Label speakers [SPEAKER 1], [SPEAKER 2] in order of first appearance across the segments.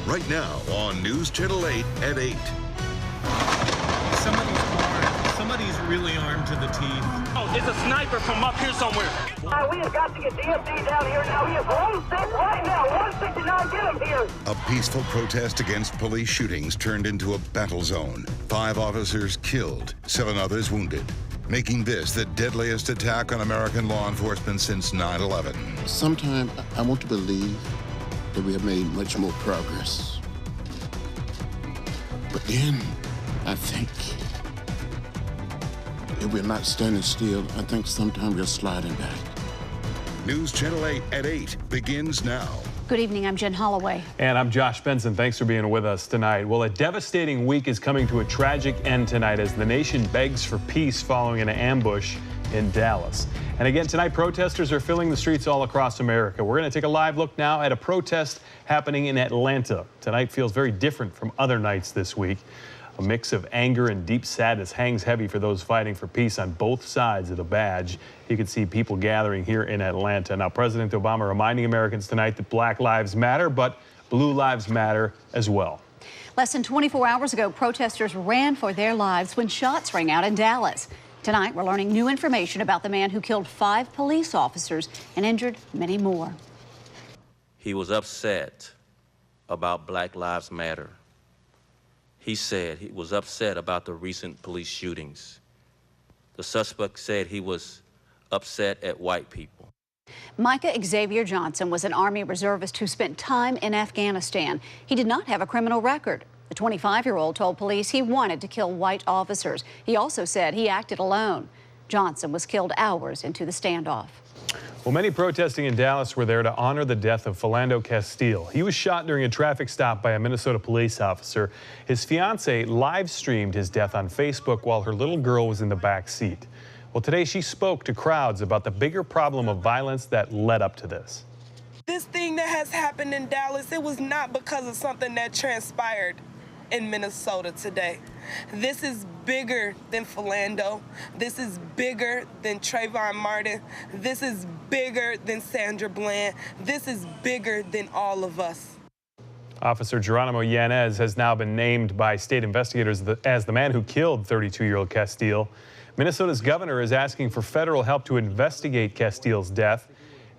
[SPEAKER 1] right now on News Channel 8 at 8.
[SPEAKER 2] Somebody's armed. Somebody's really armed to the teeth.
[SPEAKER 3] Oh, it's a sniper from up here somewhere.
[SPEAKER 4] We have got to get DFD down here now. He is 1-6 right now. 169, get him here.
[SPEAKER 1] A peaceful protest against police shootings turned into a battle zone. 5 officers killed, 7 others wounded, making this the deadliest attack on American law enforcement since 9/11.
[SPEAKER 5] Sometimes I want to believe that we have made much more progress. But then I think if we're not standing still, I think sometimes we're sliding back.
[SPEAKER 1] News Channel 8 at 8 begins now.
[SPEAKER 6] Good evening, I'm Jen Holloway.
[SPEAKER 7] And I'm Josh Benson. Thanks for being with us tonight. Well, a devastating week is coming to a tragic end tonight as the nation begs for peace following an ambush in Dallas. And again, tonight, protesters are filling the streets all across America. We're going to take a live look now at a protest happening in Atlanta. Tonight feels very different from other nights this week. A mix of anger and deep sadness hangs heavy for those fighting for peace on both sides of the badge. You can see people gathering here in Atlanta. Now, President Obama reminding Americans tonight that Black lives matter, but blue lives matter as well.
[SPEAKER 6] Less than 24 hours ago, protesters ran for their lives when shots rang out in Dallas. Tonight, we're learning new information about the man who killed 5 police officers and injured many more.
[SPEAKER 3] He was upset about Black Lives Matter. He said he was upset about the recent police shootings. The suspect said he was upset at white people.
[SPEAKER 6] Micah Xavier Johnson was an Army reservist who spent time in Afghanistan. He did not have a criminal record. The 25-year-old told police he wanted to kill white officers. He also said he acted alone. Johnson was killed hours into the standoff.
[SPEAKER 7] Well, many protesting in Dallas were there to honor the death of PHILANDO Castile. He was shot during a traffic stop by a Minnesota police officer. His fiancée live-streamed his death on Facebook while her little girl was in the back seat. Well, today she spoke to crowds about the bigger problem of violence that led up to this.
[SPEAKER 8] This thing that has happened in Dallas, it was not because of something that transpired in Minnesota today. This is bigger than Philando. This is bigger than Trayvon Martin. This is bigger than Sandra Bland. This is bigger than all of us.
[SPEAKER 7] Officer Geronimo Yanez has now been named by state investigators as the man who killed 32-year-old Castile. Minnesota's governor is asking for federal help to investigate Castile's death.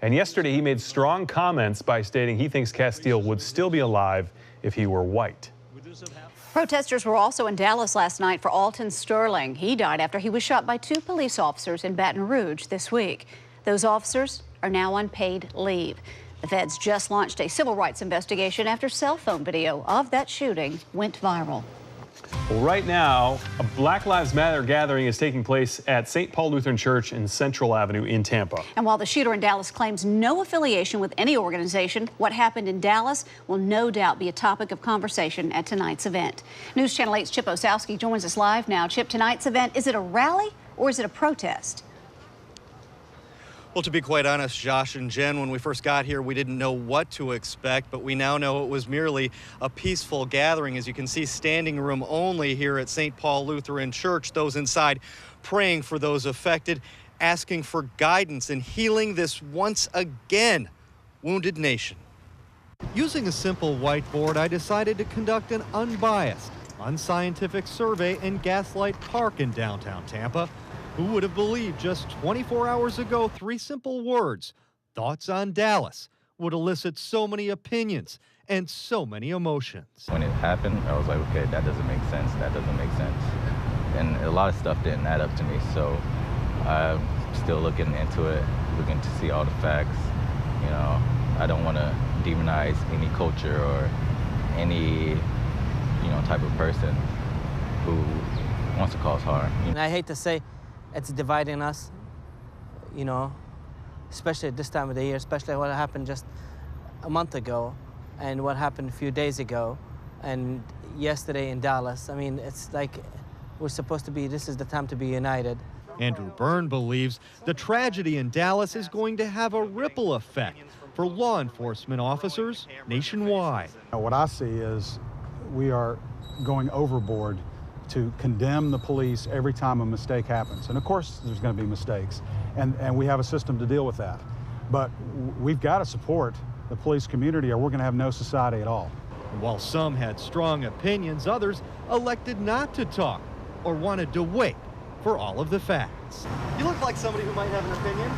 [SPEAKER 7] And yesterday he made strong comments by stating he thinks Castile would still be alive if he were white.
[SPEAKER 6] Protesters were also in Dallas last night for Alton Sterling. He died after he was shot by 2 police officers in Baton Rouge this week. Those officers are now on paid leave. The feds just launched a civil rights investigation after cell phone video of that shooting went viral.
[SPEAKER 7] Well, right now, a Black Lives Matter gathering is taking place at St. Paul Lutheran Church in Central Avenue in Tampa.
[SPEAKER 6] And while the shooter in Dallas claims no affiliation with any organization, what happened in Dallas will no doubt be a topic of conversation at tonight's event. News Channel 8's Chip Osowski joins us live now. Chip, tonight's event, is it a rally or is it a protest?
[SPEAKER 9] Well, to be quite honest, Josh and Jen, when we first got here, we didn't know what to expect, but we now know it was merely a peaceful gathering. As you can see, standing room only here at St. Paul Lutheran Church. Those inside praying for those affected, asking for guidance in healing this once again wounded nation. Using a simple whiteboard, I decided to conduct an unbiased, unscientific survey in Gaslight Park in downtown Tampa. Who would have believed just 24 hours ago 3 simple words, thoughts on Dallas, would elicit so many opinions and so many emotions.
[SPEAKER 10] When it happened, I was like, okay, that doesn't make sense, that doesn't make sense. And a lot of stuff didn't add up to me, so I'm still looking into it, looking to see all the facts. You know, I don't want to demonize any culture or any, type of person who wants to cause harm.
[SPEAKER 11] And I hate to say, it's dividing us, especially at this time of the year, especially what happened just a month ago and what happened a few days ago and yesterday in Dallas. I mean, it's like we're supposed to be, this is the time to be united.
[SPEAKER 9] Andrew Byrne believes the tragedy in Dallas is going to have a ripple effect for law enforcement officers nationwide.
[SPEAKER 12] What I see is we are going overboard to condemn the police every time a mistake happens. And of course there's going to be mistakes, and we have a system to deal with that. But we've got to support the police community or we're going to have no society at all.
[SPEAKER 9] And while some had strong opinions, others elected not to talk or wanted to wait for all of the facts. You look like somebody who might have an opinion.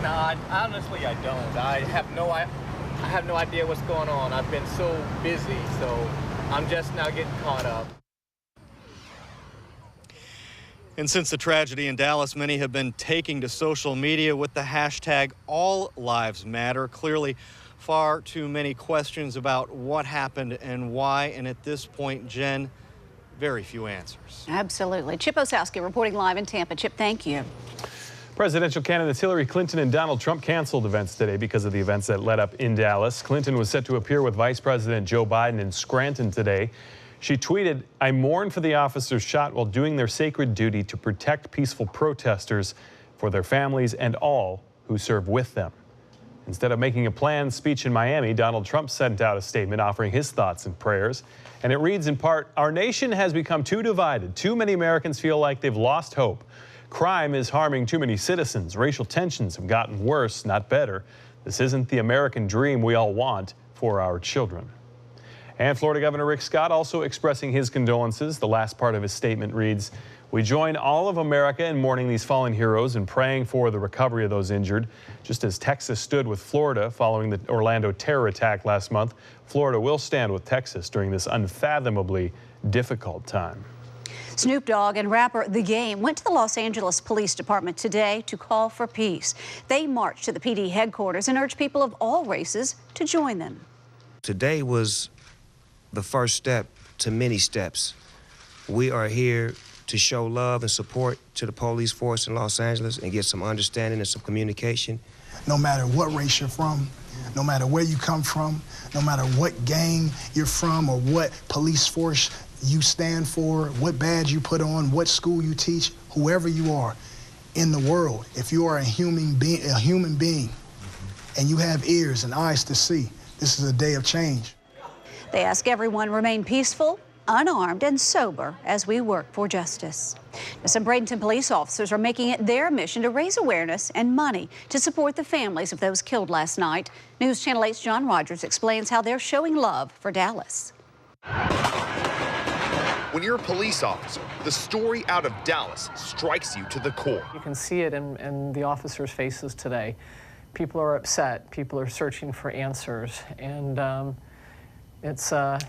[SPEAKER 13] No, honestly, I don't. I have no idea what's going on. I've been so busy, so I'm just now getting caught up.
[SPEAKER 9] And since the tragedy in Dallas, many have been taking to social media with the hashtag #AllLivesMatter. Clearly, far too many questions about what happened and why. And at this point, Jen, very few answers.
[SPEAKER 6] Absolutely. Chip Osowski reporting live in Tampa. Chip, thank you.
[SPEAKER 7] Presidential candidates Hillary Clinton and Donald Trump canceled events today because of the events that led up in Dallas. Clinton was set to appear with Vice President Joe Biden in Scranton today. She tweeted, "I mourn for the officers shot while doing their sacred duty to protect peaceful protesters, for their families and all who serve with them." Instead of making a planned speech in Miami, Donald Trump sent out a statement offering his thoughts and prayers. And it reads in part, "Our nation has become too divided. Too many Americans feel like they've lost hope. Crime is harming too many citizens. Racial tensions have gotten worse, not better. This isn't the American dream we all want for our children." And Florida Governor Rick Scott also expressing his condolences. The last part of his statement reads, "We join all of America in mourning these fallen heroes and praying for the recovery of those injured. Just as Texas stood with Florida following the Orlando terror attack last month, Florida will stand with Texas during this unfathomably difficult time."
[SPEAKER 6] Snoop Dogg and rapper The Game went to the Los Angeles Police Department today to call for peace. They marched to the PD headquarters and urged people of all races to join them.
[SPEAKER 14] Today was the first step to many steps. We are here to show love and support to the police force in Los Angeles and get some understanding and some communication.
[SPEAKER 15] No matter what race you're from, no matter where you come from, no matter what gang you're from or what police force you stand for, what badge you put on, what school you teach, whoever you are in the world, if you are a human being and you have ears and eyes to see, this is a day of change.
[SPEAKER 6] They ask everyone remain peaceful, unarmed, and sober as we work for justice. Now, some Bradenton police officers are making it their mission to raise awareness and money to support the families of those killed last night. News Channel 8's John Rogers explains how they're showing love for Dallas.
[SPEAKER 16] When you're a police officer, the story out of Dallas strikes you to the core.
[SPEAKER 17] You can see it in the officers' faces today. People are upset. People are searching for answers, and it's a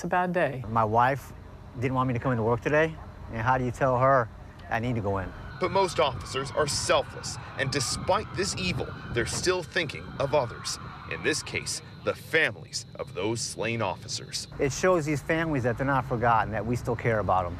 [SPEAKER 17] bad day.
[SPEAKER 18] My wife didn't want me to come into work today, and how do you tell her I need to go in?
[SPEAKER 16] But most officers are selfless, and despite this evil, they're still thinking of others. In this case, the families of those slain officers.
[SPEAKER 18] It shows these families that they're not forgotten, that we still care about them.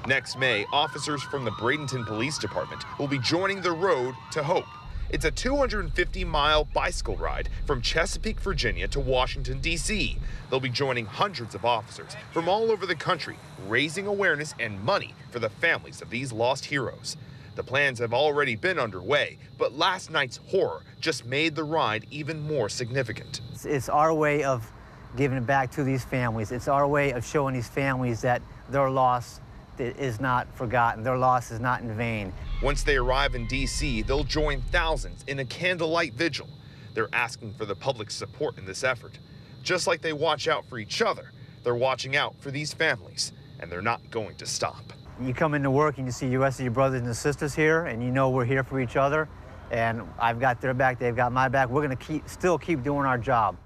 [SPEAKER 16] Next May, officers from the Bradenton Police Department will be joining the Road to Hope. It's a 250-mile bicycle ride from Chesapeake, Virginia to Washington, D.C. They'll be joining hundreds of officers from all over the country, raising awareness and money for the families of these lost heroes. The plans have already been underway, but last night's horror just made the ride even more significant.
[SPEAKER 18] It's our way of giving it back to these families. It's our way of showing these families that their loss is not forgotten. Their loss is not in vain.
[SPEAKER 16] Once they arrive in D.C., they'll join thousands in a candlelight vigil. They're asking for the public's support in this effort. Just like they watch out for each other, they're watching out for these families, and they're not going to stop.
[SPEAKER 18] You come into work and you see the rest of your brothers and sisters here, and you know we're here for each other, and I've got their back, they've got my back. We're going to still keep doing our job.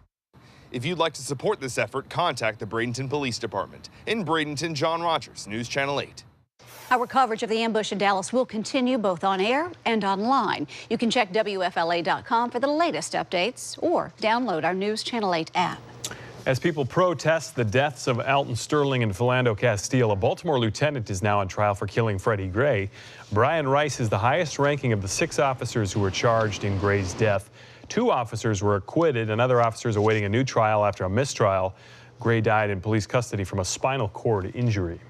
[SPEAKER 16] If you'd like to support this effort, contact the Bradenton Police Department. In Bradenton, John Rogers, News Channel 8.
[SPEAKER 6] Our coverage of the ambush in Dallas will continue both on air and online. You can check WFLA.com for the latest updates or download our News Channel 8 app.
[SPEAKER 7] As people protest the deaths of Alton Sterling and Philando Castile, a Baltimore lieutenant is now on trial for killing Freddie Gray. Brian Rice is the highest ranking of the 6 officers who were charged in Gray's death. 2 officers were acquitted, and other officers awaiting a new trial after a mistrial. Gray died in police custody from a spinal cord injury.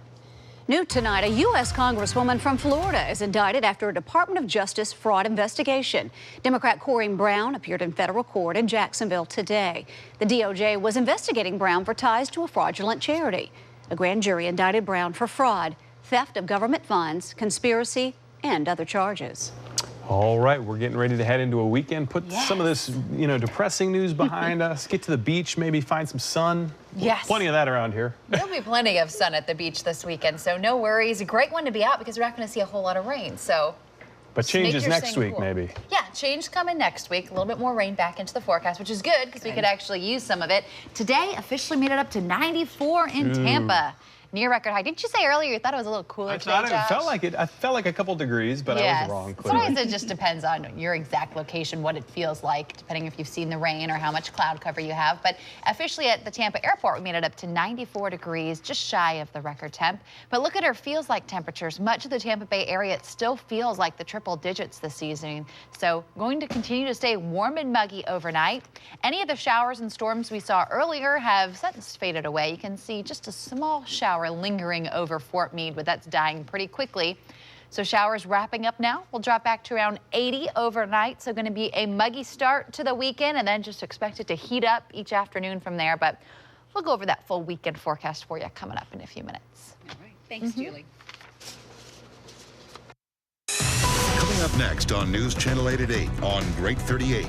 [SPEAKER 6] New tonight, a U.S. Congresswoman from Florida is indicted after a Department of Justice fraud investigation. Democrat Corrine Brown appeared in federal court in Jacksonville today. The DOJ was investigating Brown for ties to a fraudulent charity. A grand jury indicted Brown for fraud, theft of government funds, conspiracy, and other charges.
[SPEAKER 7] All right, we're getting ready to head into a weekend. Put some of this, depressing news behind us. Get to the beach, maybe find some sun.
[SPEAKER 19] Yes.
[SPEAKER 7] Plenty of that around here.
[SPEAKER 19] There'll be plenty of sun at the beach this weekend, so no worries. A great one to be out because we're not going to see a whole lot of rain. So.
[SPEAKER 7] But changes next week, maybe.
[SPEAKER 19] Yeah, change coming next week. A little bit more rain back into the forecast, which is good because we could actually use some of it. Today officially made it up to 94 in Tampa. Near record high. Didn't you say earlier you thought it was a little cooler today, Josh?
[SPEAKER 7] It felt like it. I felt like a couple degrees, but I was wrong.
[SPEAKER 19] Sometimes it just depends on your exact location, what it feels like, depending if you've seen the rain or how much cloud cover you have. But officially at the Tampa airport, we made it up to 94 degrees, just shy of the record temp. But look at our feels like temperatures. Much of the Tampa Bay area, it still feels like the triple digits this evening. So going to continue to stay warm and muggy overnight. Any of the showers and storms we saw earlier have since faded away. You can see just a small shower lingering over Fort Meade, but that's dying pretty quickly. So showers wrapping up now. We'll drop back to around 80 overnight. So going to be a muggy start to the weekend and then just expect it to heat up each afternoon from there. But we'll go over that full weekend forecast for you coming up in a few minutes.
[SPEAKER 6] All right. Thanks, Julie.
[SPEAKER 1] Coming up next on News Channel 8 at 8 on Great 38.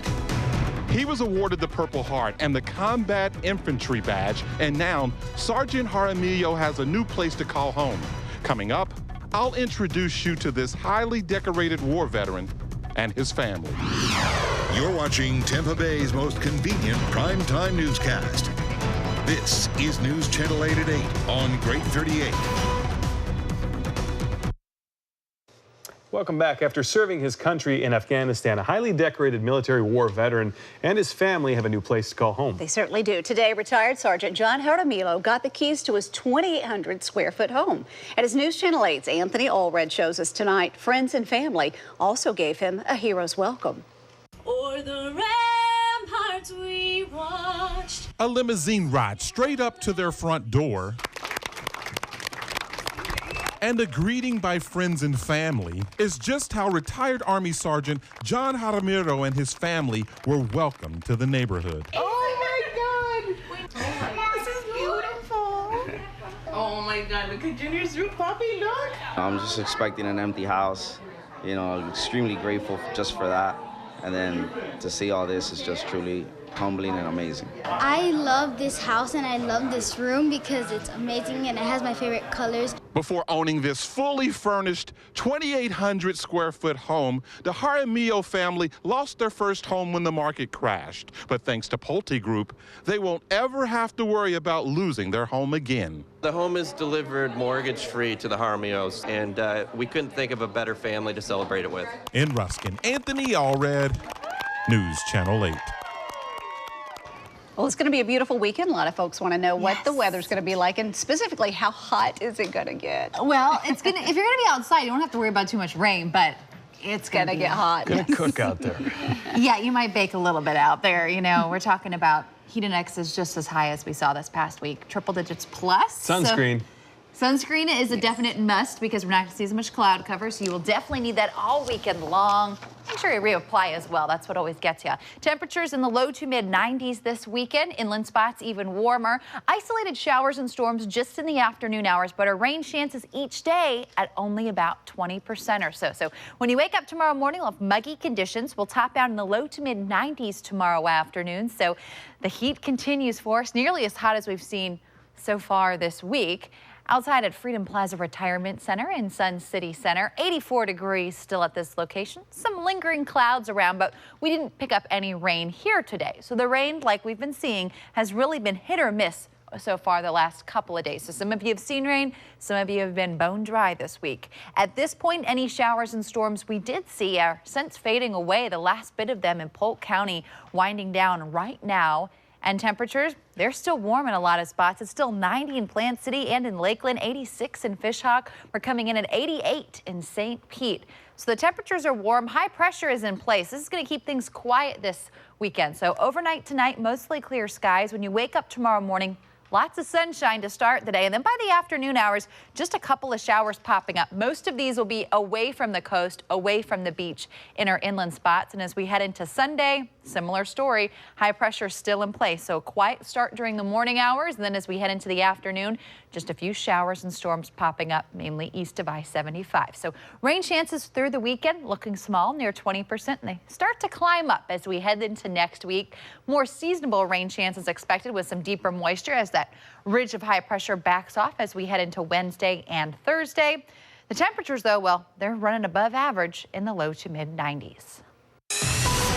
[SPEAKER 20] He was awarded the Purple Heart and the Combat Infantry Badge, and now Sergeant Jaramillo has a new place to call home. Coming up, I'll introduce you to this highly decorated war veteran and his family.
[SPEAKER 1] You're watching Tampa Bay's most convenient primetime newscast. This is News Channel 8 at 8 on Great 38.
[SPEAKER 7] Welcome back. After serving his country in Afghanistan, a highly decorated military war veteran and his family have a new place to call home.
[SPEAKER 6] They certainly do. Today, retired Sergeant John Jaramillo got the keys to his 2,800 square foot home. And as News Channel 8's Anthony Allred shows us tonight, friends and family also gave him a hero's welcome.
[SPEAKER 21] O'er the ramparts we watched.
[SPEAKER 20] A limousine ride straight up to their front door, and a greeting by friends and family is just how retired Army Sergeant John Jaramillo and his family were welcomed to the neighborhood.
[SPEAKER 21] Oh my God! This is beautiful. Oh my God! Look at Junior's roof, puppy. Look.
[SPEAKER 22] I'm just expecting an empty house. Extremely grateful just for that, and then to see all this is just truly humbling and amazing.
[SPEAKER 23] I love this house and I love this room because it's amazing and it has my favorite colors.
[SPEAKER 20] Before owning this fully furnished 2,800 square foot home, the Jaramillo family lost their first home when the market crashed. But thanks to Pulte Group, they won't ever have to worry about losing their home again.
[SPEAKER 24] The home is delivered mortgage-free to the Jaramillos, and we couldn't think of a better family to celebrate it with.
[SPEAKER 20] In Ruskin, Anthony Allred, News Channel 8.
[SPEAKER 6] Well, it's going to be a beautiful weekend. A lot of folks want to know what the weather's going to be like, and specifically, how hot is it going to get?
[SPEAKER 19] Well, it's gonna. If you're going to be outside, you don't have to worry about too much rain, but it's going to get hot.
[SPEAKER 7] Gonna cook out there.
[SPEAKER 19] Yeah, you might bake a little bit out there. We're talking about heat index is just as high as we saw this past week, triple digits plus.
[SPEAKER 7] Sunscreen.
[SPEAKER 19] Sunscreen is a definite must because we're not going to see as much cloud cover, so you will definitely need that all weekend long. Make sure you reapply as well. That's what always gets you. Temperatures in the low to mid 90s this weekend. Inland spots even warmer. Isolated showers and storms just in the afternoon hours, but our rain chances each day at only about 20% or so. So when you wake up tomorrow morning, we'll have muggy conditions. We'll top out in the low to mid 90s tomorrow afternoon. So the heat continues for us, nearly as hot as we've seen so far this week. Outside at Freedom Plaza Retirement Center in Sun City Center, 84 degrees still at this location. Some lingering clouds around, but we didn't pick up any rain here today. So the rain, like we've been seeing, has really been hit or miss so far the last couple of days. So some of you have seen rain, some of you have been bone dry this week. At this point, any showers and storms we did see are since fading away. The last bit of them in Polk County winding down right now. And temperatures, they're still warm in a lot of spots. It's still 90 in Plant City and in Lakeland, 86 in Fishhawk. We're coming in at 88 in St. Pete. So the temperatures are warm. High pressure is in place. This is going to keep things quiet this weekend. So overnight tonight, mostly clear skies. When you wake up tomorrow morning, Lots of sunshine to start the day, and then by the afternoon hours, just a couple of showers popping up. Most of these will be away from the coast, away from the beach in our inland spots. And as we head into Sunday, similar story, high pressure still in place. So a quiet start during the morning hours, and then as we head into the afternoon, just a few showers and storms popping up, mainly east of I-75. So rain chances through the weekend looking small, near 20%, and they start to climb up as we head into next week. More seasonable rain chances expected with some deeper moisture as that ridge of high pressure backs off as we head into Wednesday and Thursday. The temperatures, though, well, they're running above average in the low to mid 90s.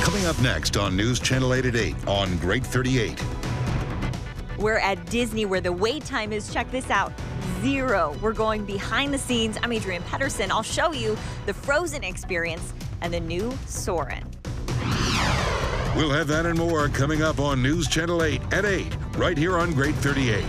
[SPEAKER 1] Coming up next on News Channel 8 at 8 on Great 38.
[SPEAKER 2] We're at Disney where the wait time is, check this out, 0. We're going behind the scenes. I'm Adrienne Pedersen. I'll show you the Frozen experience and the new Soarin'.
[SPEAKER 1] We'll have that and more coming up on News Channel 8 at 8, right here on Great 38.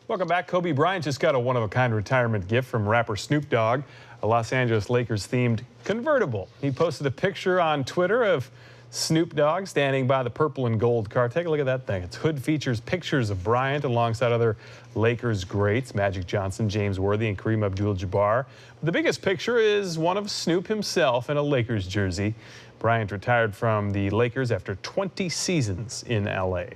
[SPEAKER 7] Welcome back. Kobe Bryant just got a one-of-a-kind retirement gift from rapper Snoop Dogg, a Los Angeles Lakers-themed convertible. He posted a picture on Twitter of Snoop Dogg standing by the purple and gold car. Take a look at that thing. Its hood features pictures of Bryant alongside other Lakers greats, Magic Johnson, James Worthy, and Kareem Abdul-Jabbar. The biggest picture is one of Snoop himself in a Lakers jersey. Bryant retired from the Lakers after 20 seasons in L.A.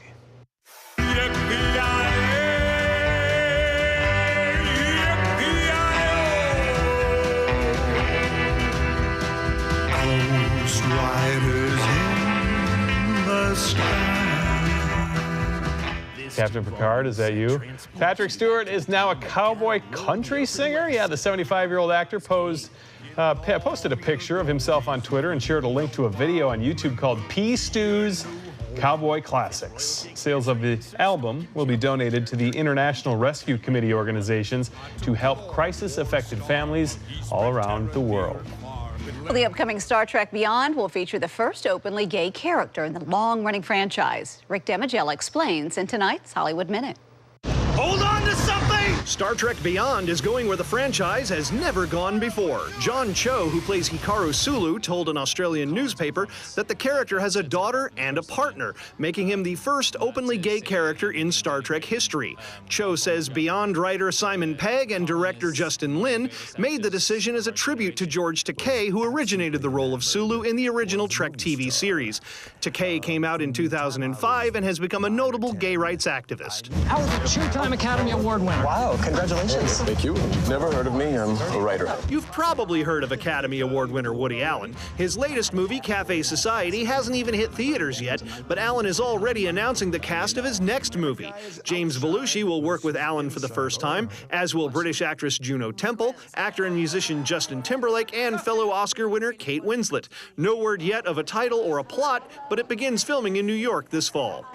[SPEAKER 7] Captain Picard, is that you? Patrick Stewart is now a cowboy country singer. Yeah, the 75-year-old actor posted a picture of himself on Twitter and shared a link to a video on YouTube called P. Stew's Cowboy Classics. Sales of the album will be donated to the International Rescue Committee organizations to help crisis-affected families all around the world.
[SPEAKER 6] Well, the upcoming Star Trek Beyond will feature the first openly gay character in the long-running franchise. Rick Demigella explains in tonight's Hollywood Minute.
[SPEAKER 3] Hold on to something! Star Trek Beyond is going where the franchise has never gone before. John Cho, who plays Hikaru Sulu, told an Australian newspaper that the character has a daughter and a partner, making him the first openly gay character in Star Trek history. Cho says Beyond writer Simon Pegg and director Justin Lin made the decision as a tribute to George Takei, who originated the role of Sulu in the original Trek TV series. Takei came out in 2005 and has become a notable gay rights activist.
[SPEAKER 4] I was a two-time Academy Award winner.
[SPEAKER 3] Wow, congratulations.
[SPEAKER 4] Thank you. You've never heard of me. I'm a writer.
[SPEAKER 3] You've probably heard of Academy Award winner Woody Allen. His latest movie, Cafe Society, hasn't even hit theaters yet, but Allen is already announcing the cast of his next movie. James Belushi will work with Allen for the first time, as will British actress Juno Temple, actor and musician Justin Timberlake, and fellow Oscar winner Kate Winslet. No word yet of a title or a plot, but it begins filming in New York this fall.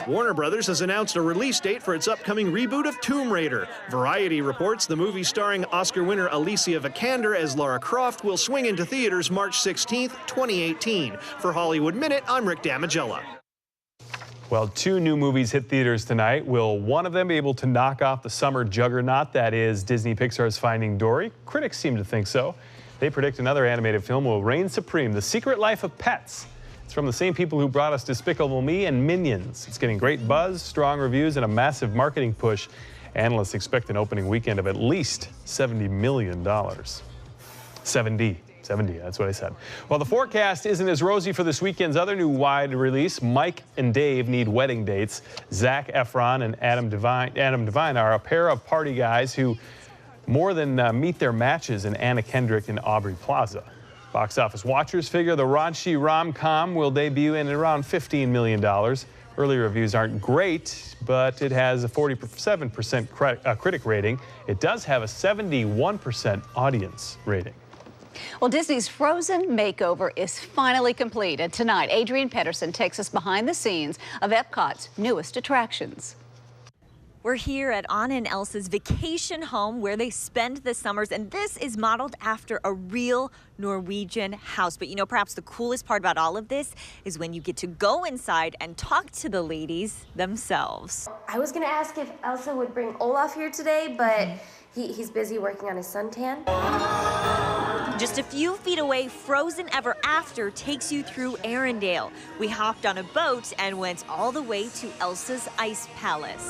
[SPEAKER 3] Warner Brothers has announced a release date for its upcoming reboot of Tomb Raider. Variety reports the movie starring Oscar winner Alicia Vikander as Lara Croft will swing into theaters March 16th, 2018. For Hollywood Minute, I'm Rick Damigella.
[SPEAKER 7] Well, 2 new movies hit theaters tonight. Will one of them be able to knock off the summer juggernaut that is Disney Pixar's Finding Dory? Critics seem to think so. They predict another animated film will reign supreme, The Secret Life of Pets. It's from the same people who brought us Despicable Me and Minions. It's getting great buzz, strong reviews, and a massive marketing push. Analysts expect an opening weekend of at least $70 million. 70, that's what I said. Well, the forecast isn't as rosy for this weekend's other new wide release. Mike and Dave Need Wedding Dates. Zac Efron and Adam Devine are a pair of party guys who more than meet their matches in Anna Kendrick and Aubrey Plaza. Box office watchers figure the raunchy rom-com will debut in around $15 million. Early reviews aren't great, but it has a 47% critic rating. It does have a 71% audience rating.
[SPEAKER 6] Well, Disney's Frozen makeover is finally complete, and tonight, Adrienne Pedersen takes us behind the scenes of Epcot's newest attractions.
[SPEAKER 2] We're here at Anna and Elsa's vacation home where they spend the summers, and this is modeled after a real Norwegian house. But you know, perhaps the coolest part about all of this is when you get to go inside and talk to the ladies themselves.
[SPEAKER 5] I was gonna ask if Elsa would bring Olaf here today, but he's busy working on his suntan.
[SPEAKER 2] Just a few feet away, Frozen Ever After takes you through Arendelle. We hopped on a boat and went all the way to Elsa's Ice Palace.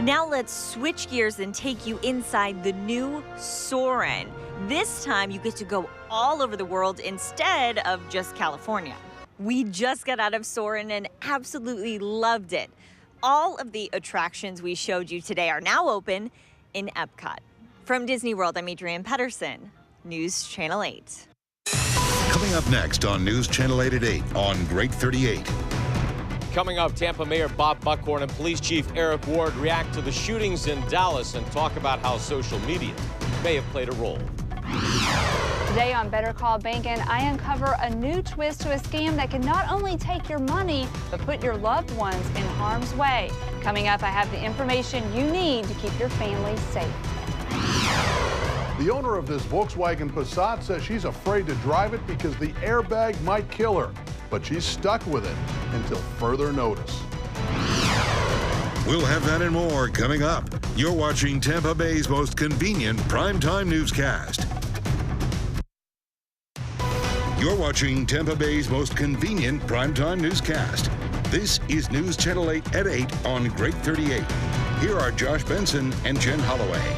[SPEAKER 2] Now let's switch gears and take you inside the new Soarin'. This time you get to go all over the world instead of just California. We just got out of Soarin' and absolutely loved it. All of the attractions we showed you today are now open in Epcot. From Disney World, I'm Adrienne Pedersen, News Channel 8.
[SPEAKER 1] Coming up next on News Channel 8 at 8 on Great 38.
[SPEAKER 8] Coming up, Tampa Mayor Bob Buckhorn and Police Chief Eric Ward react to the shootings in Dallas and talk about how social media may have played a role.
[SPEAKER 10] Today on Better Call BEHNKEN, I uncover a new twist to a scam that can not only take your money, but put your loved ones in harm's way. Coming up, I have the information you need to keep your family safe.
[SPEAKER 11] The owner of this Volkswagen Passat says she's afraid to drive it because the airbag might kill her, but she's stuck with it until further notice.
[SPEAKER 1] We'll have that and more coming up. You're watching Tampa Bay's most convenient primetime newscast. You're watching Tampa Bay's most convenient primetime newscast. This is News Channel 8 at 8 on Great 38. Here are Josh Benson and Jen Holloway.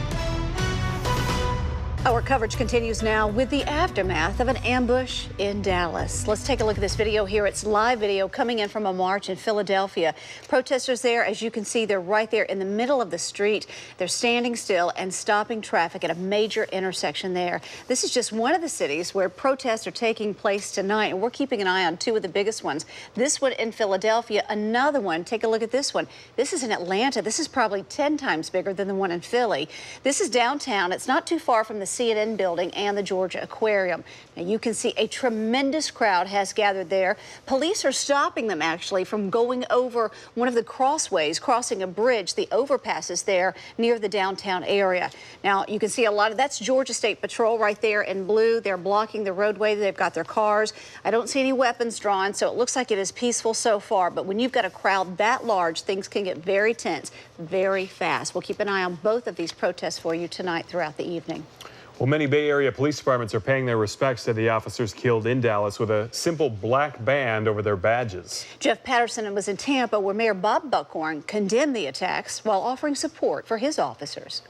[SPEAKER 6] Our coverage continues now with the aftermath of an ambush in Dallas. Let's take a look at this video here. It's live video coming in from a march in Philadelphia. Protesters there, as you can see, they're right there in the middle of the street. They're standing still and stopping traffic at a major intersection there. This is just one of the cities where protests are taking place tonight, and we're keeping an eye on two of the biggest ones. This one in Philadelphia, another one. Take a look at this one. This is in Atlanta. This is probably 10 times bigger than the one in Philly. This is downtown. It's not too far from the CNN building and the Georgia Aquarium. Now you can see a tremendous crowd has gathered there. Police are stopping them actually from going over one of the crossways, crossing a bridge, the overpasses there near the downtown area. Now you can see a lot of that's Georgia State Patrol right there in blue. They're blocking the roadway. They've got their cars. I don't see any weapons drawn, so it looks like it is peaceful so far. But when you've got a crowd that large, things can get very tense very fast. We'll keep an eye on both of these protests for you tonight throughout the evening.
[SPEAKER 7] Well, many Bay Area police departments are paying their respects to the officers killed in Dallas with a simple black band over their badges.
[SPEAKER 6] Jeff Patterson was in Tampa, where Mayor Bob Buckhorn condemned the attacks while offering support for his officers.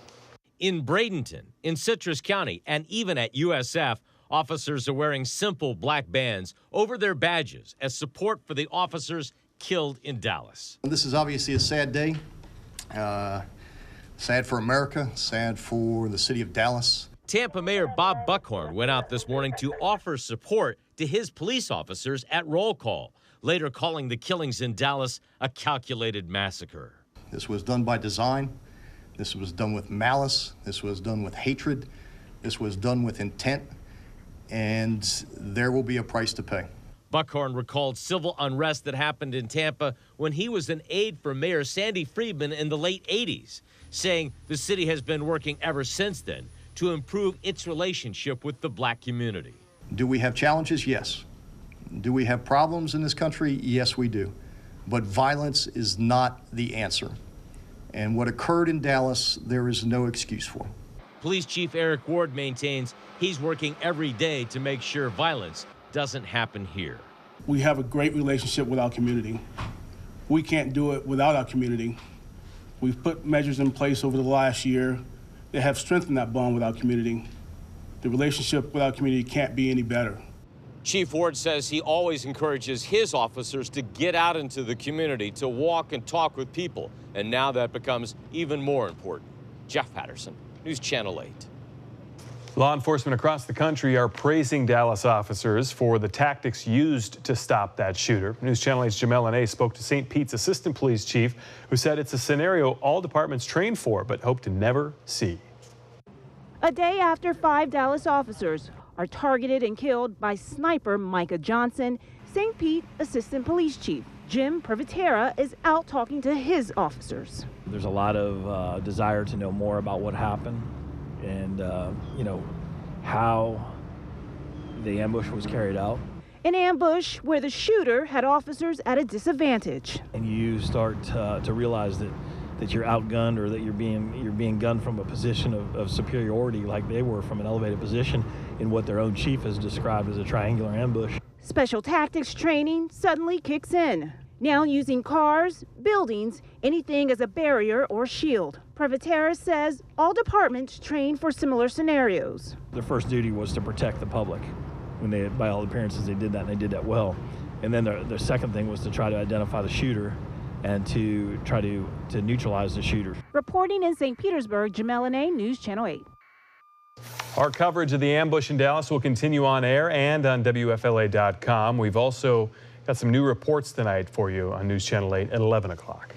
[SPEAKER 8] In Bradenton, in Citrus County, and even at USF, officers are wearing simple black bands over their badges as support for the officers killed in Dallas.
[SPEAKER 12] This is obviously a sad day. Sad for America, sad for the city of Dallas.
[SPEAKER 8] Tampa Mayor Bob Buckhorn went out this morning to offer support to his police officers at roll call, later calling the killings in Dallas a calculated massacre.
[SPEAKER 12] This was done by design. This was done with malice. This was done with hatred. This was done with intent. And there will be a price to pay.
[SPEAKER 8] Buckhorn recalled civil unrest that happened in Tampa when he was an aide for Mayor Sandy Friedman in the late 80s, saying the city has been working ever since then to improve its relationship with the black community.
[SPEAKER 12] Do we have challenges? Yes. Do we have problems in this country? Yes, we do. But violence is not the answer. And what occurred in Dallas, there is no excuse for.
[SPEAKER 8] Police Chief Eric Ward maintains he's working every day to make sure violence doesn't happen here.
[SPEAKER 25] We have a great relationship with our community. We can't do it without our community. We've put measures in place over the last year that have strengthened that bond with our community. The relationship with our community can't be any better.
[SPEAKER 8] Chief Ward says he always encourages his officers to get out into the community, to walk and talk with people, and now that becomes even more important. Jeff Patterson, News Channel 8.
[SPEAKER 7] Law enforcement across the country are praising Dallas officers for the tactics used to stop that shooter. News Channel 8's Jamel Anay spoke to St. Pete's assistant police chief, who said it's a scenario all departments train for but hope to never see.
[SPEAKER 26] A day after 5 Dallas officers are targeted and killed by sniper Micah Johnson, St. Pete assistant police chief Jim Privatera is out talking to his officers.
[SPEAKER 27] There's a lot of desire to know more about what happened and, how the ambush was carried out.
[SPEAKER 26] An ambush where the shooter had officers at a disadvantage.
[SPEAKER 27] And you start to realize that that you're outgunned or that you're being gunned from a position of superiority like they were from an elevated position in what their own chief has described as a triangular ambush.
[SPEAKER 26] Special tactics training suddenly kicks in. Now using cars, buildings, anything as a barrier or shield. Privitera says all departments train for similar scenarios.
[SPEAKER 27] Their first duty was to protect the public. When they, by all appearances, they did that, and they did that well. And then their second thing was to try to identify the shooter and to try to neutralize the shooter.
[SPEAKER 26] Reporting in St. Petersburg, Jamel Lene, News Channel 8.
[SPEAKER 7] Our coverage of the ambush in Dallas will continue on air and on WFLA.com. We've also got some new reports tonight for you on News Channel 8 at 11 o'clock.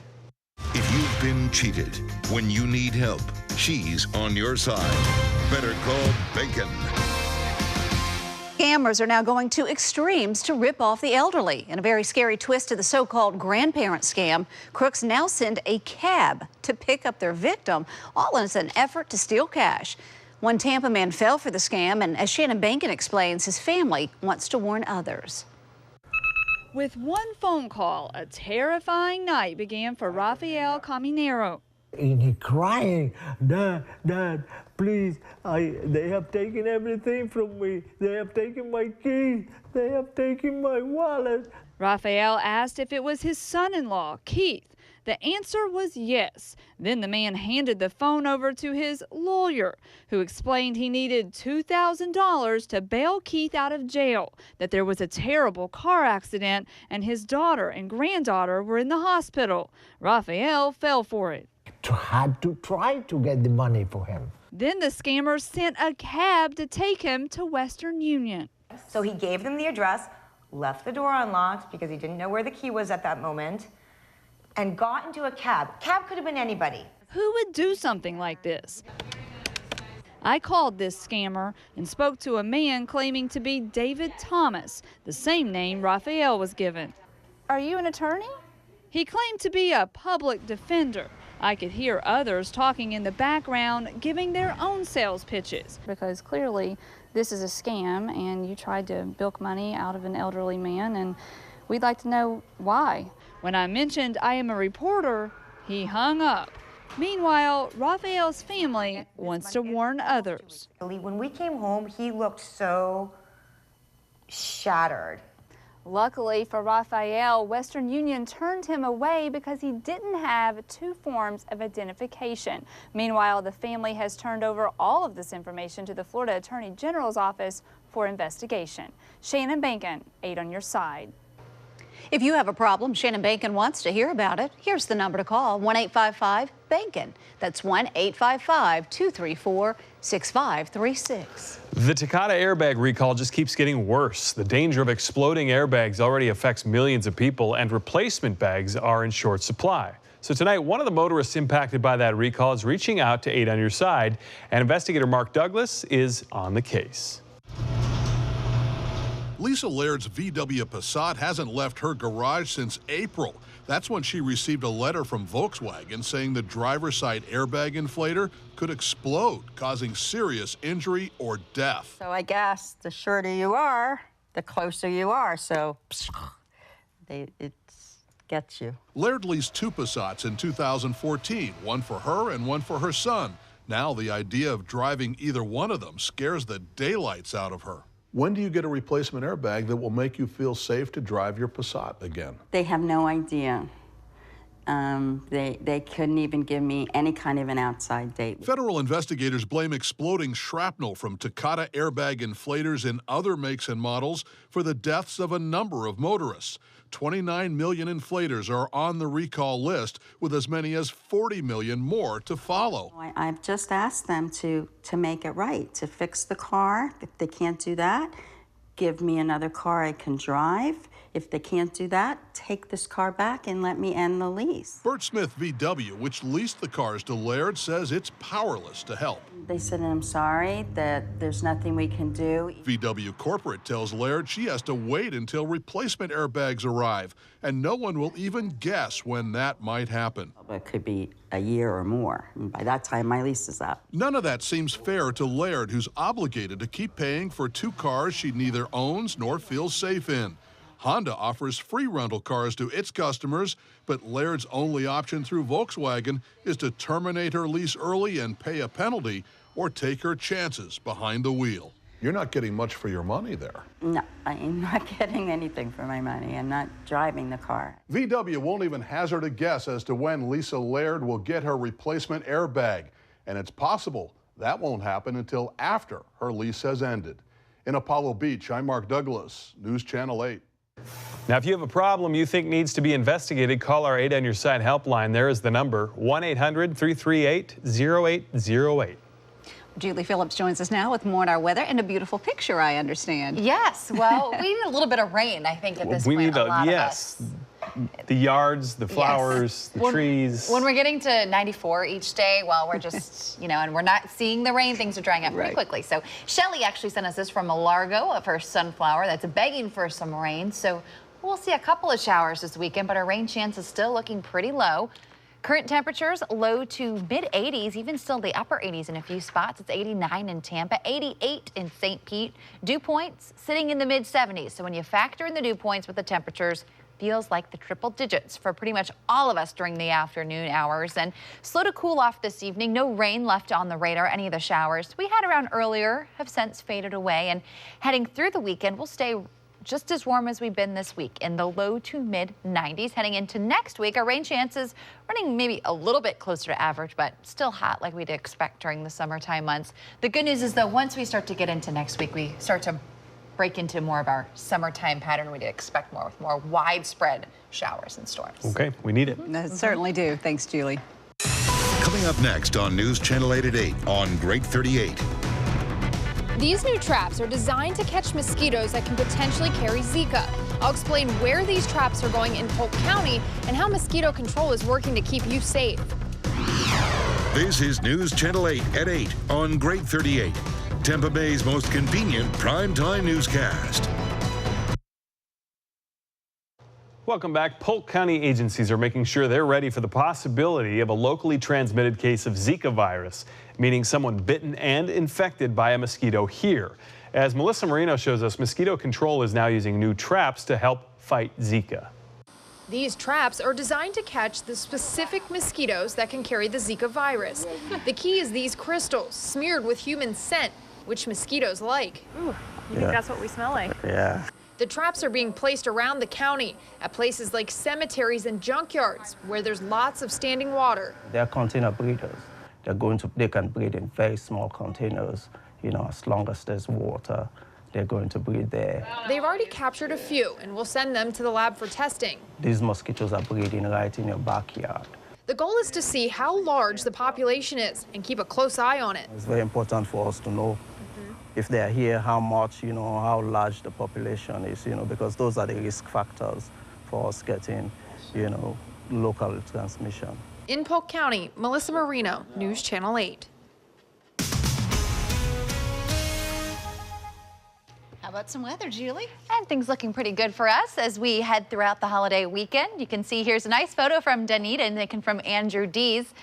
[SPEAKER 1] If you've been cheated, when you need help, she's on your side. Better call BEHNKEN.
[SPEAKER 6] Scammers are now going to extremes to rip off the elderly. In a very scary twist to the so-called grandparent scam, crooks now send a cab to pick up their victim, all as an effort to steal cash. One Tampa man fell for the scam, and as Shannon BEHNKEN explains, his family wants to warn others.
[SPEAKER 10] With one phone call, a terrifying night began for Rafael Caminero.
[SPEAKER 9] And he crying, Dad, Dad, please, they have taken everything from me. They have taken my keys. They have taken my wallet.
[SPEAKER 10] Rafael asked if it was his son-in-law, Keith. The answer was yes. Then the man handed the phone over to his lawyer, who explained he needed $2,000 to bail Keith out of jail, that there was a terrible car accident, and his daughter and granddaughter were in the hospital. Rafael fell for it.
[SPEAKER 9] Had to try to get the money for him.
[SPEAKER 10] Then the scammers sent a cab to take him to Western Union.
[SPEAKER 13] So he gave them the address, left the door unlocked because he didn't know where the key was at that moment, and got into a cab. Cab could have been anybody.
[SPEAKER 10] Who would do something like this? I called this scammer and spoke to a man claiming to be David Thomas, the same name Rafael was given.
[SPEAKER 19] Are you an attorney?
[SPEAKER 10] He claimed to be a public defender. I could hear others talking in the background, giving their own sales pitches.
[SPEAKER 14] Because clearly this is a scam and you tried to bilk money out of an elderly man, and we'd like to know why.
[SPEAKER 10] When I mentioned I am a reporter, he hung up. Meanwhile, Rafael's family wants to warn others.
[SPEAKER 13] When we came home, he looked so shattered.
[SPEAKER 14] Luckily for Rafael, Western Union turned him away because he didn't have 2 forms of identification. Meanwhile, the family has turned over all of this information to the Florida Attorney General's office for investigation. Shannon BEHNKEN, 8 on your side.
[SPEAKER 6] If you have a problem, Shannon BEHNKEN wants to hear about it. Here's the number to call, 1-855-BEHNKEN. That's 1-855-234-6536.
[SPEAKER 7] The Takata airbag recall just keeps getting worse. The danger of exploding airbags already affects millions of people, and replacement bags are in short supply. So tonight, one of the motorists impacted by that recall is reaching out to 8 on your side, and investigator Mark Douglas is on the case.
[SPEAKER 11] Lisa Laird's VW Passat hasn't left her garage since April. That's when she received a letter from Volkswagen saying the driver's side airbag inflator could explode, causing serious injury or death.
[SPEAKER 15] So I guess the shorter you are, the closer you are. So it gets you.
[SPEAKER 11] Laird leased 2 Passats in 2014, one for her and one for her son. Now the idea of driving either one of them scares the daylights out of her. When do you get a replacement airbag that will make you feel safe to drive your Passat again?
[SPEAKER 15] They have no idea. They couldn't even give me any kind of an outside date.
[SPEAKER 11] Federal investigators blame exploding shrapnel from Takata airbag inflators in other makes and models for the deaths of a number of motorists. 29 million inflators are on the recall list, with as many as 40 million more to follow.
[SPEAKER 15] I've just asked them to make it right, to fix the car. If they can't do that, give me another car I can drive. If they can't do that, take this car back and let me end the lease.
[SPEAKER 11] Bert Smith VW, which leased the cars to Laird, says it's powerless to help.
[SPEAKER 15] They said, I'm sorry, that there's nothing we can do.
[SPEAKER 11] VW Corporate tells Laird she has to wait until replacement airbags arrive, and no one will even guess when that might happen.
[SPEAKER 15] It could be a year or more. And by that time, my lease is up.
[SPEAKER 11] None of that seems fair to Laird, who's obligated to keep paying for 2 cars she neither owns nor feels safe in. Honda offers free rental cars to its customers, but Laird's only option through Volkswagen is to terminate her lease early and pay a penalty or take her chances behind the wheel. You're not getting much for your money there.
[SPEAKER 15] No, I'm not getting anything for my money. I'm not driving the car.
[SPEAKER 11] VW won't even hazard a guess as to when Lisa Laird will get her replacement airbag, and it's possible that won't happen until after her lease has ended. In Apollo Beach, I'm Mark Douglas, News Channel 8.
[SPEAKER 7] Now, if you have a problem you think needs to be investigated, call our 8 on Your Side helpline. There is the number, 1-800-338-0808.
[SPEAKER 6] Julie Phillips joins us now with more on our weather and a beautiful picture, I understand.
[SPEAKER 19] Yes, well, we need a little bit of rain, I think, at this point.
[SPEAKER 7] We need
[SPEAKER 19] a lot
[SPEAKER 7] yes.
[SPEAKER 19] of us.
[SPEAKER 7] The yards, the flowers,
[SPEAKER 19] yes.
[SPEAKER 7] the trees.
[SPEAKER 19] When we're getting to 94 each day, well, we're just, and we're not seeing the rain, things are drying up pretty quickly. So Shelly actually sent us this from Largo of her sunflower that's begging for some rain. So we'll see a couple of showers this weekend, but our rain chance is still looking pretty low. Current temperatures low to mid 80s, even still the upper 80s in a few spots. It's 89 in Tampa, 88 in St. Pete. Dew points sitting in the mid 70s. So when you factor in the dew points with the temperatures, feels like the triple digits for pretty much all of us during the afternoon hours. And slow to cool off this evening. No rain left on the radar. Any of the showers we had around earlier have since faded away. And heading through the weekend, we'll stay just as warm as we've been this week in the low to mid 90s. Heading into next week, our rain chances running maybe a little bit closer to average, but still hot like we'd expect during the summertime months. The good news is, though, once we start to get into next week, we start to break into more of our summertime pattern. We'd expect more with more widespread showers and storms.
[SPEAKER 7] Okay, we need it.
[SPEAKER 6] Certainly do. Thanks, Julie.
[SPEAKER 1] Coming up next on News Channel 8 at 8 on Great 38.
[SPEAKER 16] These new traps are designed to catch mosquitoes that can potentially carry Zika. I'll explain where these traps are going in Polk County and how mosquito control is working to keep you safe.
[SPEAKER 1] This is News Channel 8 at 8 on Great 38, Tampa Bay's most convenient primetime newscast.
[SPEAKER 7] Welcome back. Polk County agencies are making sure they're ready for the possibility of a locally transmitted case of Zika virus, meaning someone bitten and infected by a mosquito here. As Melissa Marino shows us, mosquito control is now using new traps to help fight Zika.
[SPEAKER 16] These traps are designed to catch the specific mosquitoes that can carry the Zika virus. The key is these crystals smeared with human scent, which mosquitoes like.
[SPEAKER 17] Ooh, you think that's what we smell like? Yeah.
[SPEAKER 16] The traps are being placed around the county at places like cemeteries and junkyards where there's lots of standing water.
[SPEAKER 18] They're container breeders. They can breed in very small containers. As long as there's water, they're going to breed there.
[SPEAKER 16] They've already captured a few and will send them to the lab for testing.
[SPEAKER 18] These mosquitoes are breeding right in your backyard.
[SPEAKER 16] The goal is to see how large the population is and keep a close eye on it.
[SPEAKER 18] It's very important for us to know if they're here, how much, how large the population is, because those are the risk factors for us getting, local transmission.
[SPEAKER 16] In Polk County, Melissa Marino, News Channel 8.
[SPEAKER 19] How about some weather, Julie? And things looking pretty good for us as we head throughout the holiday weekend. You can see here's a nice photo from Danita and taken from Andrew Dees.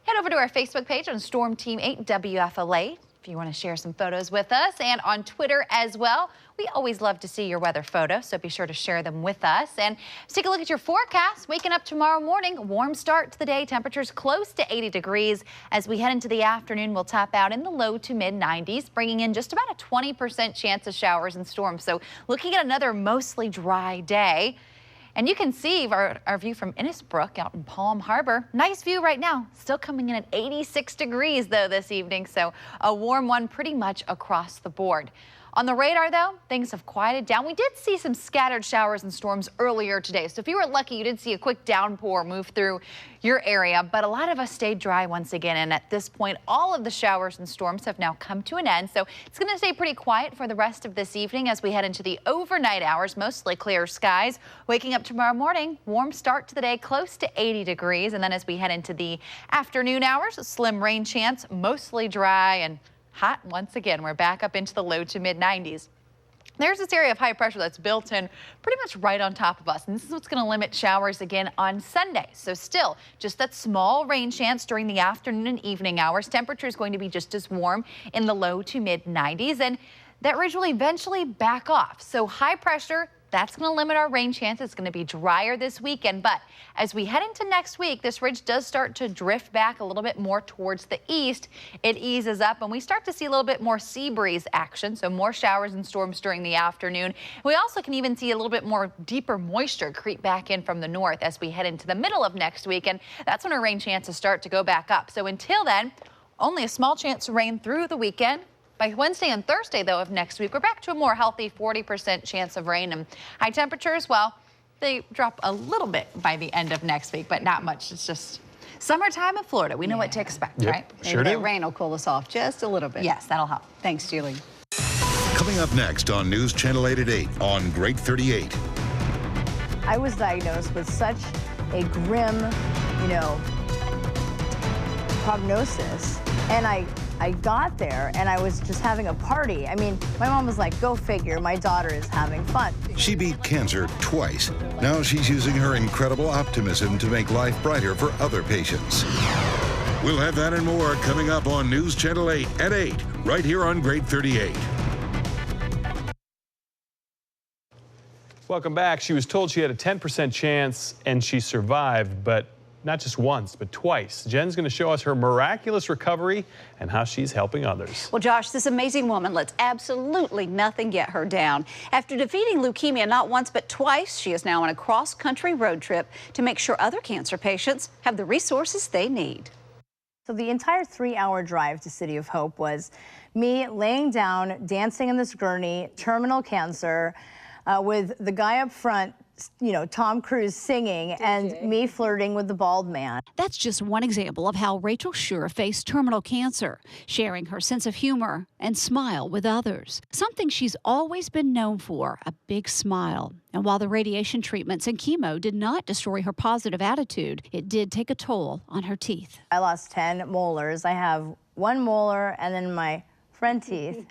[SPEAKER 19] Head over to our Facebook page on Storm Team 8 WFLA if you want to share some photos with us, and on Twitter as well. We always love to see your weather photos, so be sure to share them with us. And let's take a look at your forecast. Waking up tomorrow morning, warm start to the day, temperatures close to 80 degrees. As we head into the afternoon, we'll top out in the low to mid 90s, bringing in just about a 20% chance of showers and storms. So looking at another mostly dry day. And you can see our view from Innisbrook out in Palm Harbor. Nice view right now. Still coming in at 86 degrees, though, this evening. So a warm one pretty much across the board. On the radar, though, things have quieted down. We did see some scattered showers and storms earlier today. So if you were lucky, you did see a quick downpour move through your area. But a lot of us stayed dry once again. And at this point, all of the showers and storms have now come to an end. So it's going to stay pretty quiet for the rest of this evening as we head into the overnight hours. Mostly clear skies. Waking up tomorrow morning, warm start to the day, close to 80 degrees. And then as we head into the afternoon hours, a slim rain chance, mostly dry and hot once again. We're back up into the low to mid 90s. There's this area of high pressure that's built in pretty much right on top of us, and this is what's going to limit showers again on Sunday. So still just that small rain chance during the afternoon and evening hours. Temperature is going to be just as warm in the low to mid 90s, and that ridge will eventually back off. So high pressure That's going to limit our rain chance. It's going to be drier this weekend. But as we head into next week, this ridge does start to drift back a little bit more towards the east. It eases up and we start to see a little bit more sea breeze action. So more showers and storms during the afternoon. We also can even see a little bit more deeper moisture creep back in from the north as we head into the middle of next week. And that's when our rain chances start to go back up. So until then, only a small chance of rain through the weekend. By Wednesday and Thursday, though, of next week, we're back to a more healthy 40% chance of rain. And high temperatures, well, they drop a little bit by the end of next week, but not much. It's just summertime in Florida. We know what to expect, right?
[SPEAKER 6] Maybe that rain will cool us off just a little bit.
[SPEAKER 19] Yes, that'll help.
[SPEAKER 6] Thanks, Julie.
[SPEAKER 1] Coming up next on News Channel 8 at 8 on Great 38.
[SPEAKER 3] I was diagnosed with such a grim, prognosis, and I got there and I was just having a party. I mean, my mom was like, go figure, my daughter is having fun.
[SPEAKER 1] She beat cancer twice. Now she's using her incredible optimism to make life brighter for other patients. We'll have that and more coming up on News Channel 8 at 8, right here on Great 38.
[SPEAKER 7] Welcome back. She was told she had a 10% chance and she survived, but not just once, but twice. Jen's going to show us her miraculous recovery and how she's helping others.
[SPEAKER 6] Well, Josh, this amazing woman lets absolutely nothing get her down. After defeating leukemia not once but twice, she is now on a cross-country road trip to make sure other cancer patients have the resources they need.
[SPEAKER 3] So the entire 3-hour drive to City of Hope was me laying down, dancing in this gurney, terminal cancer, with the guy up front, Tom Cruise singing, and me flirting with the bald man.
[SPEAKER 6] That's just one example of how Rachel Schur faced terminal cancer, sharing her sense of humor and smile with others. Something she's always been known for, a big smile. And while the radiation treatments and chemo did not destroy her positive attitude, it did take a toll on her teeth.
[SPEAKER 3] I lost 10 molars. I have 1 molar and then my front teeth.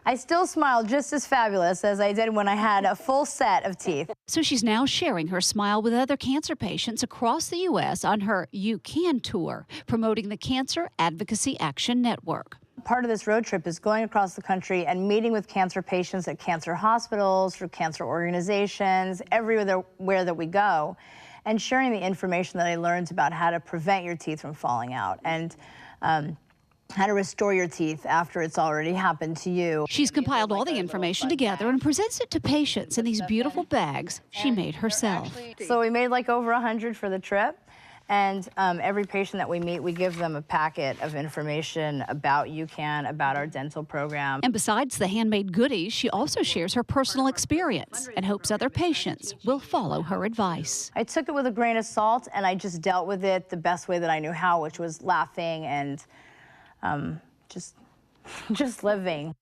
[SPEAKER 3] I still smile just as fabulous as I did when I had a full set of teeth.
[SPEAKER 6] So she's now sharing her smile with other cancer patients across the U.S. on her You Can tour, promoting the Cancer Advocacy Action Network.
[SPEAKER 3] Part of this road trip is going across the country and meeting with cancer patients at cancer hospitals, through cancer organizations, everywhere that we go, and sharing the information that I learned about how to prevent your teeth from falling out and how to restore your teeth after it's already happened to you.
[SPEAKER 6] She's compiled all the information together and presents it to patients in these beautiful bags she made herself.
[SPEAKER 3] So we made like over 100 for the trip. And every patient that we meet, we give them a packet of information about UCAN, about our dental program.
[SPEAKER 6] And besides the handmade goodies, she also shares her personal experience and hopes other patients will follow her advice.
[SPEAKER 3] I took it with a grain of salt, and I just dealt with it the best way that I knew how, which was laughing and just living.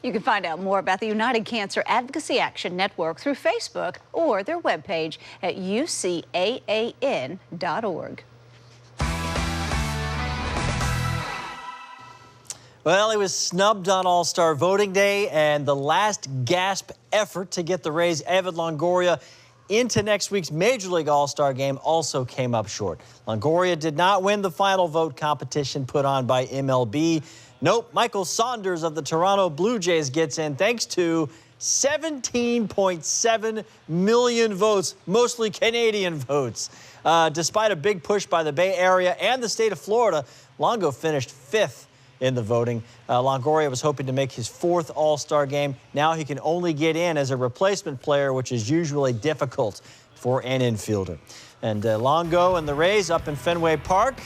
[SPEAKER 6] You can find out more about the United Cancer Advocacy Action Network through Facebook or their webpage at ucaan.org.
[SPEAKER 4] Well, he was snubbed on All-Star Voting Day, and the last gasp effort to get the Rays' Evan Longoria into next week's Major League All-Star game also came up short. Longoria did not win the final vote competition put on by MLB. Nope, Michael Saunders of the Toronto Blue Jays gets in thanks to 17.7 million votes, mostly Canadian votes. Despite a big push by the Bay Area and the state of Florida, Longo finished 5th in the voting. Longoria was hoping to make his 4th All-Star game. Now he can only get in as a replacement player, which is usually difficult for an infielder. And Longo and the Rays up in Fenway Park.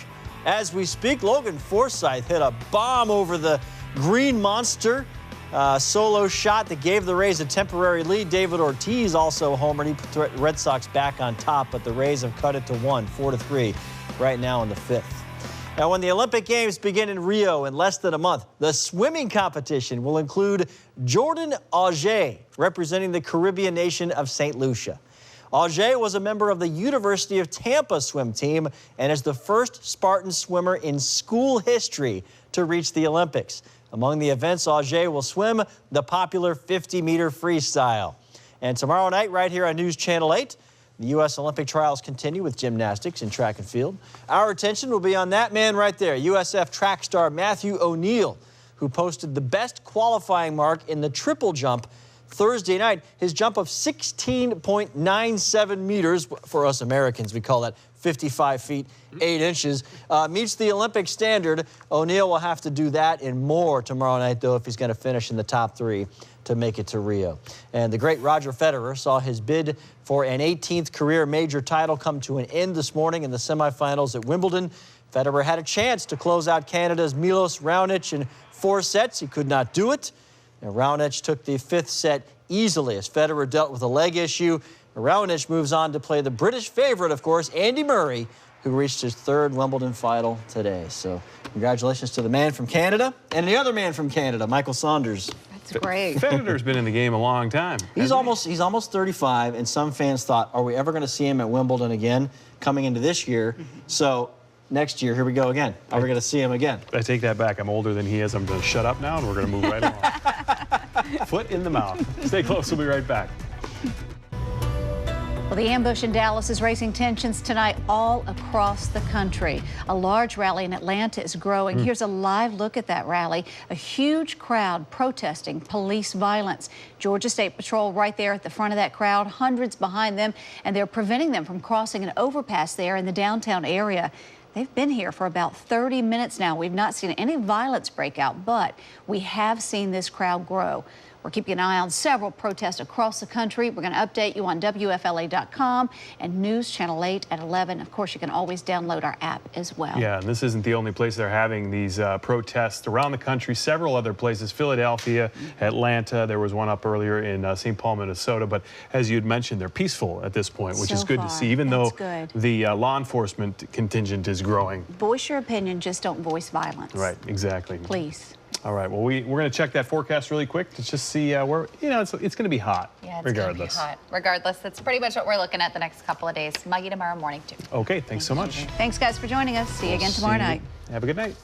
[SPEAKER 4] As we speak, Logan Forsythe hit a bomb over the green monster. Solo shot that gave the Rays a temporary lead. David Ortiz also homered. He put the Red Sox back on top, but the Rays have cut it to 4-3 right now in the 5th. Now, when the Olympic Games begin in Rio in less than a month, the swimming competition will include Jordan Auger, representing the Caribbean nation of St. Lucia. Auger was a member of the University of Tampa swim team and is the first Spartan swimmer in school history to reach the Olympics. Among the events, Auger will swim the popular 50-meter freestyle. And tomorrow night, right here on News Channel 8, the U.S. Olympic trials continue with gymnastics and track and field. Our attention will be on that man right there, USF track star Matthew O'Neill, who posted the best qualifying mark in the triple jump Thursday night. His jump of 16.97 meters, for us Americans, we call that 55 feet, 8 inches, meets the Olympic standard. O'Neal will have to do that and more tomorrow night, though, if he's going to finish in the top 3 to make it to Rio. And the great Roger Federer saw his bid for an 18th career major title come to an end this morning in the semifinals at Wimbledon. Federer had a chance to close out Canada's Milos Raonic in 4 sets. He could not do it. And Raonic took the 5th set easily as Federer dealt with a leg issue. Raonic moves on to play the British favorite, of course, Andy Murray, who reached his 3rd Wimbledon final today. So congratulations to the man from Canada and the other man from Canada, Michael Saunders.
[SPEAKER 6] That's great.
[SPEAKER 7] Federer's been in the game a long time.
[SPEAKER 4] He's almost 35, and some fans thought, are we ever going to see him at Wimbledon again coming into this year? So next year, here we go again. Are we going to see him again?
[SPEAKER 7] I take that back. I'm older than he is. I'm going to shut up now, and we're going to move right along. Foot in the mouth. Stay close. We'll be right back.
[SPEAKER 6] Well, the ambush in Dallas is raising tensions tonight all across the country. A large rally in Atlanta is growing. Here's a live look at that rally. A huge crowd protesting police violence. Georgia State Patrol right there at the front of that crowd, hundreds behind them, and they're preventing them from crossing an overpass there in the downtown area. They've been here for about 30 minutes now. We've not seen any violence break out, but we have seen this crowd grow. We're keeping an eye on several protests across the country. We're going to update you on WFLA.com and News Channel 8 at 11. Of course, you can always download our app as well.
[SPEAKER 7] Yeah, and this isn't the only place they're having these protests around the country. Several other places, Philadelphia, Atlanta. There was one up earlier in St. Paul, Minnesota. But as you had mentioned, they're peaceful at this point, which is good to see, even though the law enforcement contingent is growing.
[SPEAKER 6] Voice your opinion, just don't voice violence.
[SPEAKER 7] Right, exactly.
[SPEAKER 6] Please.
[SPEAKER 7] All right, well, we're going to check that forecast really quick to just see where, it's going to be hot,
[SPEAKER 19] Yeah, it's
[SPEAKER 7] regardless.
[SPEAKER 19] Gonna be hot. Regardless, that's pretty much what we're looking at the next couple of days. Muggy tomorrow morning, too.
[SPEAKER 7] Okay, thanks so much.
[SPEAKER 6] Thanks, guys, for joining us. See you again tomorrow night.
[SPEAKER 7] Have a good night.